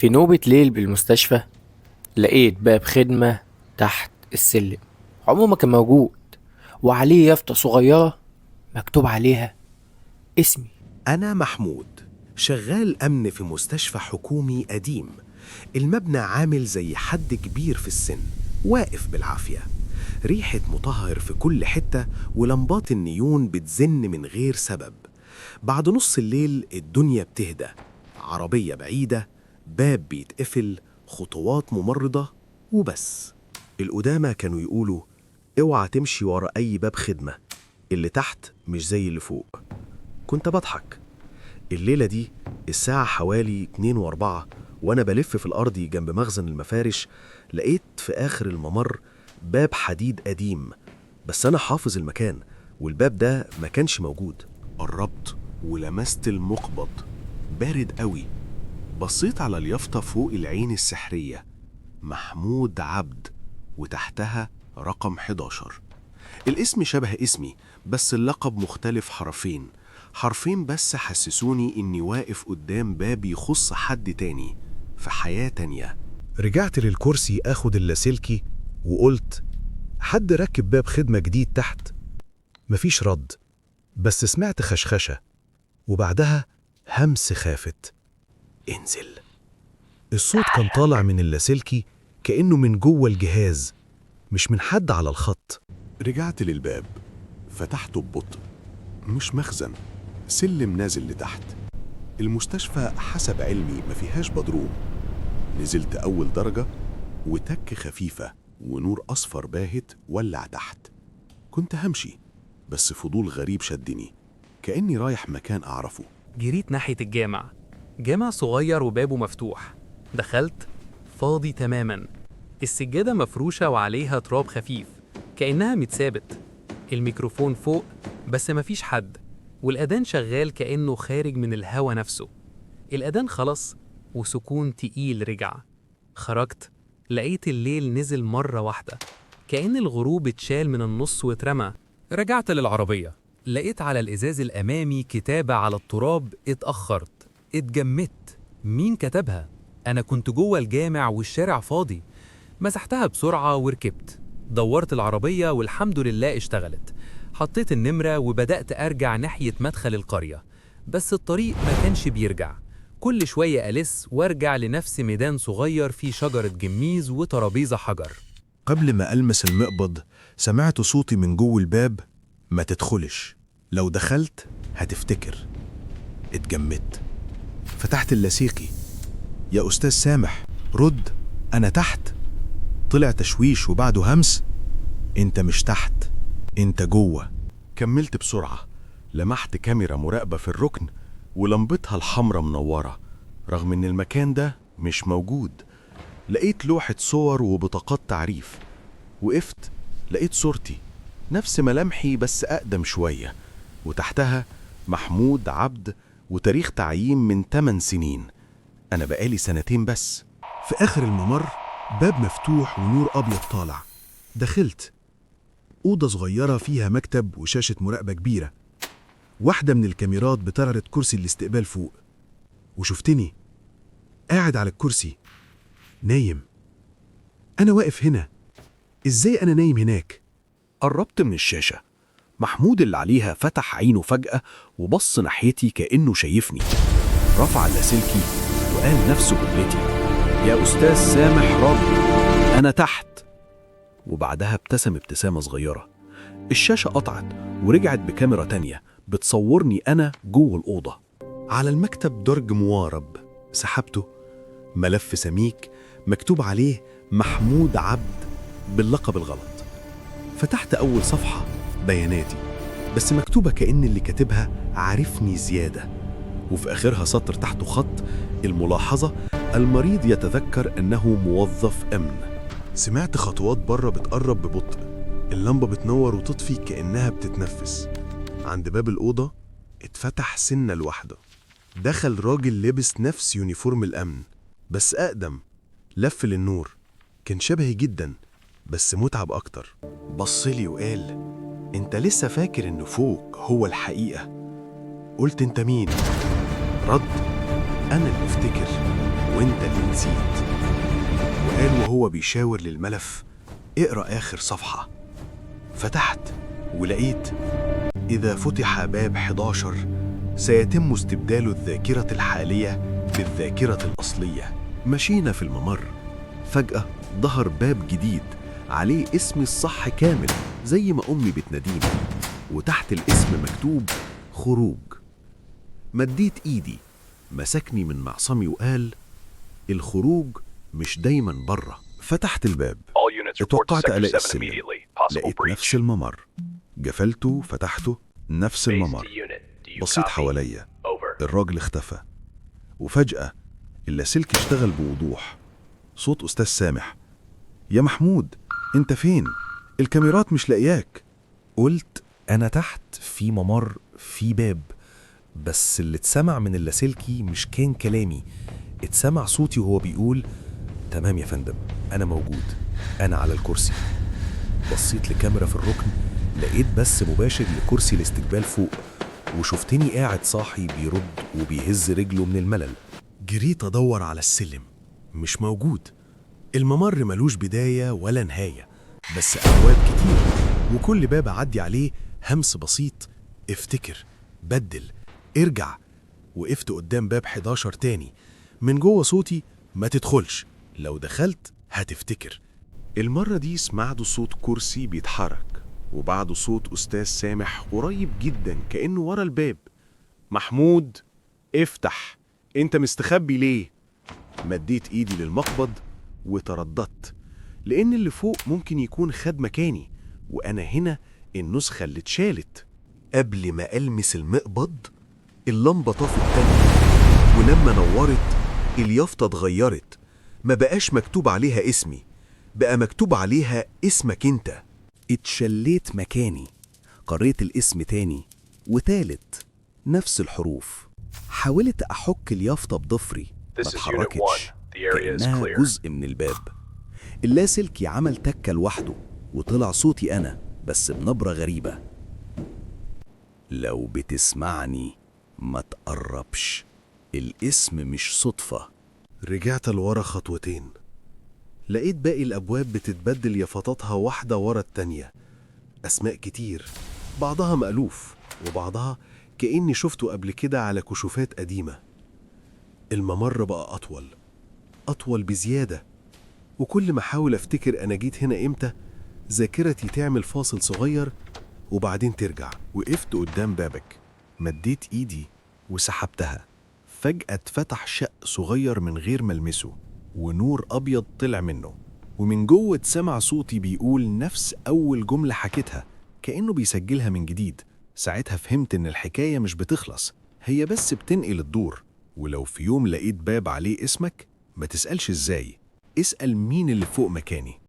في نوبة ليل بالمستشفى لقيت باب خدمة تحت السلم. عمره ما كان موجود، وعليه يافطة صغيرة مكتوب عليها اسمي. أنا محمود، شغال أمن في مستشفى حكومي قديم. المبنى عامل زي حد كبير في السن واقف بالعافية، ريحة مطهر في كل حتة ولمبات النيون بتزن من غير سبب. بعد نص الليل الدنيا بتهدى، عربية بعيدة، باب بيتقفل، خطوات ممرضة وبس. القدامى كانوا يقولوا اوعى تمشي ورا أي باب خدمة، اللي تحت مش زي اللي فوق. كنت بضحك. الليلة دي الساعة حوالي 2:04 وأنا بلف في الأرضي جنب مخزن المفارش، لقيت في آخر الممر باب حديد قديم، بس أنا حافظ المكان والباب ده ما كانش موجود. قربت ولمست المقبض بارد قوي. بصيت على اليافطة فوق العين السحرية، محمود عبد، وتحتها رقم 11. الاسم شبه اسمي بس اللقب مختلف حرفين بس حسسوني إني واقف قدام باب يخص حد تاني في حياة تانية. رجعت للكرسي آخد اللاسلكي وقلت حد ركب باب خدمة جديد تحت. مفيش رد، بس سمعت خشخشة وبعدها همس خافت. انزل. الصوت كان طالع من اللاسلكي كأنه من جوه الجهاز، مش من حد على الخط. رجعت للباب، فتحته ببطء. مش مخزن، سلم نازل لتحت. المستشفى حسب علمي ما فيهاش بدروم. نزلت أول درجة وتك خفيفة ونور أصفر باهت ولع تحت. كنت همشي بس فضول غريب شدني، كأني رايح مكان أعرفه. جريت ناحية الجامع. جامع صغير وبابه مفتوح. دخلت، فاضي تماما. السجادة مفروشة وعليها تراب خفيف كأنها متثابت. الميكروفون فوق بس مفيش حد، والأذان شغال كأنه خارج من الهوا نفسه. الأذان خلص وسكون تقيل رجع. خرجت، لقيت الليل نزل مرة واحدة، كأن الغروب اتشال من النص واترمى. رجعت للعربية، لقيت على الإزاز الأمامي كتابة على التراب. اتأخرت، اتجمدت. مين كتبها؟ أنا كنت جوه الجامع والشارع فاضي. مسحتها بسرعة وركبت. دورت العربية والحمد لله اشتغلت. حطيت النمرة وبدأت أرجع ناحية مدخل القرية، بس الطريق ما كانش بيرجع. كل شوية ألس وارجع لنفس ميدان صغير فيه شجرة جميز وترابيزة حجر. قبل ما ألمس المقبض سمعت صوتي من جوه الباب: ما تدخلش، لو دخلت هتفتكر. اتجمدت، فتحت اللاسيقي: يا أستاذ سامح رد، أنا تحت. طلع تشويش وبعده همس: انت مش تحت، انت جوه. كملت بسرعة، لمحت كاميرا مراقبة في الركن ولمبتها الحمرة منورة رغم إن المكان ده مش موجود. لقيت لوحة صور وبطاقات تعريف. وقفت، لقيت صورتي نفس ملامحي بس أقدم شوية، وتحتها محمود عبد وتاريخ تعيين من 8 سنين. أنا بقالي 2 بس. في آخر الممر باب مفتوح ونور أبيض طالع. دخلت أوضة صغيرة فيها مكتب وشاشة مراقبة كبيرة. واحدة من الكاميرات بتعرض كرسي الاستقبال فوق، وشفتني قاعد على الكرسي نايم. أنا واقف هنا، إزاي أنا نايم هناك؟ قربت من الشاشة. محمود اللي عليها فتح عينه فجأة وبص ناحيتي كأنه شايفني. رفع اللاسلكي وقال نفس جملتي: يا أستاذ سامح رد، أنا تحت. وبعدها ابتسم ابتسامة صغيرة. الشاشة قطعت ورجعت بكاميرا تانية بتصورني أنا جوه الأوضة. على المكتب درج موارب، سحبته. ملف سميك مكتوب عليه محمود عبد باللقب الغلط. فتحت أول صفحة، بياناتي، بس مكتوبة كأن اللي كاتبها عارفني زيادة. وفي آخرها سطر تحته خط: الملاحظة، المريض يتذكر أنه موظف أمن. سمعت خطوات بره بتقرب ببطء، اللمبة بتنور وتطفي كأنها بتتنفس. عند باب الأوضة اتفتح سنة لوحده. دخل راجل لبس نفس يونيفورم الأمن بس أقدم. لف للنور، كان شبهي جدا بس متعب أكتر. بصلي وقال: انت لسه فاكر انه فوق هو الحقيقة؟ قلت: انت مين؟ رد: انا اللي افتكر وانت اللي نسيت. وقال وهو بيشاور للملف: اقرأ آخر صفحة. فتحت ولقيت: إذا فتح باب 11 سيتم استبدال الذاكرة الحالية بالذاكرة الأصلية. مشينا في الممر، فجأة ظهر باب جديد عليه اسمي الصح كامل زي ما أمي بتناديني، وتحت الاسم مكتوب خروج. مديت إيدي، مسكني من معصمي وقال: الخروج مش دايما بره. فتحت الباب، اتوقعت ألاقي السلم، لقيت نفس الممر. قفلته فتحته، نفس الممر. بصيت حواليا، الراجل اختفى، وفجأة اللاسلكي اشتغل بوضوح. صوت أستاذ سامح: يا محمود، انت فين؟ الكاميرات مش لاقياك. قلت أنا تحت في ممر في باب، بس اللي اتسمع من اللاسلكي مش كان كلامي، اتسمع صوتي وهو بيقول: تمام يا فندم، أنا موجود، أنا على الكرسي. بصيت لكاميرا في الركن، لقيت بس مباشر لكرسي الاستقبال فوق، وشفتني قاعد صاحي بيرد وبيهز رجله من الملل. جريت أدور على السلم، مش موجود. الممر ملوش بداية ولا نهاية، بس أبواب كتير، وكل باب أعدي عليه همس بسيط: افتكر، بدل، ارجع. وقفت قدام باب 11 تاني، من جوه صوتي: ما تدخلش، لو دخلت هتفتكر. المرة دي سمعت صوت كرسي بيتحرك، وبعده صوت أستاذ سامح قريب جدا كأنه ورا الباب: محمود، افتح، انت مستخبي ليه؟ مديت ايدي للمقبض وترددت، لأن اللي فوق ممكن يكون خد مكاني، وأنا هنا النسخة اللي اتشالت. قبل ما ألمس المقبض اللمبة طفت تاني، ولما نورت اليافطة اتغيرت، ما بقاش مكتوب عليها اسمي، بقى مكتوب عليها اسمك انت. اتشليت مكاني، قريت الاسم تاني وتالت، نفس الحروف. حاولت أحك اليافطة بضفري، ما اتحركتش، كأنها جزء من الباب. اللاسلكي عمل تكة لوحده، وطلع صوتي أنا بس بنبرة غريبة: لو بتسمعني ما تقربش، الاسم مش صدفة. رجعت لورا خطوتين، لقيت باقي الأبواب بتتبدل يافطاتها واحدة ورا التانية، أسماء كتير، بعضها مألوف وبعضها كأني شفته قبل كده على كشوفات قديمة. الممر بقى أطول بزيادة، وكل ما أحاول أفتكر أنا جيت هنا إمتى، ذاكرتي تعمل فاصل صغير وبعدين ترجع. وقفت قدام بابك، مديت إيدي وسحبتها. فجأة اتفتح شق صغير من غير ما ألمسه، ونور أبيض طلع منه، ومن جوه اتسمع صوتي بيقول نفس أول جملة حكيتها، كأنه بيسجلها من جديد. ساعتها فهمت إن الحكاية مش بتخلص، هي بس بتنقل الدور. ولو في يوم لقيت باب عليه اسمك، ما تسألش إزاي، اسأل مين اللي فوق مكاني.